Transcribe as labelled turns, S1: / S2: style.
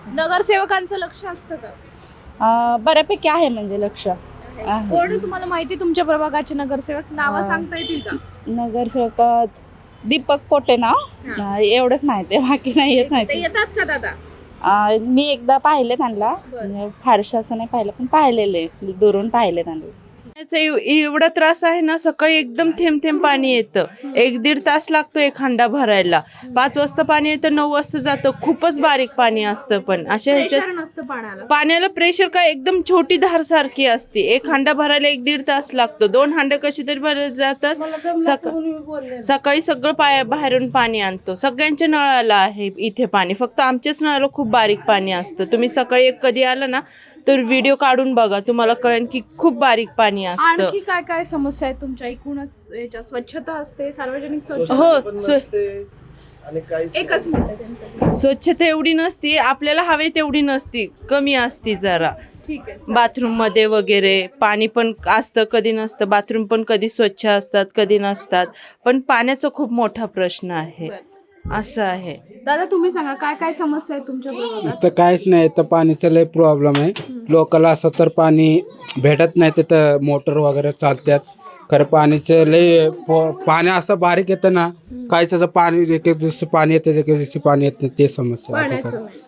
S1: नगरसेवकांचं लक्ष असतं का?
S2: बऱ्यापैकी आहे म्हणजे लक्ष.
S1: कोण आहे तुम्हाला माहिती तुमच्या प्रभागाचे नगरसेवक? नावं सांगता येतील का?
S2: नगरसेवक दीपक पोटे ना, एवढंच माहिती आहे, बाकी नाही येत
S1: ते
S2: माहिती.
S1: येतात का दादा?
S2: मी एकदा पाहिले त्यांना,
S1: बरं.
S2: म्हणजे फारसं असं नाही पाहिलं, पण पाहिलेले दुरून पाहिले त्यांना.
S3: एवढा त्रास आहे ना, सकाळी एकदम थेंब थेंब पाणी येतं. 1-1.5 तास लागतो एक हांडा भरायला. 5 वाजता पाणी येतं, 9 वाजता जातं. खूपच बारीक पाणी असतं. पण अशा ह्याच्यात
S1: प्रेशर नसतं पाण्याला.
S3: पाण्याला प्रेशर काय एकदम छोटी धार सारखी असते. एक हांडा भरायला 1-1.5 तास लागतो. 2 हांडे कशी तरी भरायला जातात. सकाळी सगळं बाहेरून पाणी आणतो. सगळ्यांच्या नळाला आहे इथे पाणी, फक्त आमच्याच नळाला खूप बारीक पाणी असतं. तुम्ही सकाळी कधी आला ना तर व्हिडिओ काढून बघा, तुम्हाला कळेल की खूप बारीक पाणी असतं.
S1: आणखी काय काय समस्या आहेत तुमच्या एकूणच याच्यात? स्वच्छता असते, सार्वजनिक स्वच्छता.
S3: हो,
S1: एकच मिनिट त्यांचं.
S3: स्वच्छता एवढी नसती, आपल्याला हवे तेवढी नसती, कमी असती जरा.
S1: ठीक आहे.
S3: बाथरूम मध्ये वगैरे पाणी पण असतं, कधी नसतं. बाथरूम पण कधी स्वच्छ असतात, कधी नसतात. पण पाण्याचा खूप मोठा प्रश्न आहे. असं आहे.
S1: दादा तुम्ही सांगा काय काय समस्या आहे तुमच्या प्रभागात?
S4: इथं काहीच नाही, तर पाणीचं लय प्रॉब्लेम आहे. लोकल असं तर पाणी भेटत नाही, तिथं मोटर वगैरे चालतात. खरं पाणीचं लय पाणी असं बारीक येतं ना, काहीच असं पाणी एक एक दिवशी पाणी येतं, एक एक दिवशी पाणी येत नाही, ते समस्या आहे.
S1: पाण्याचं नाही.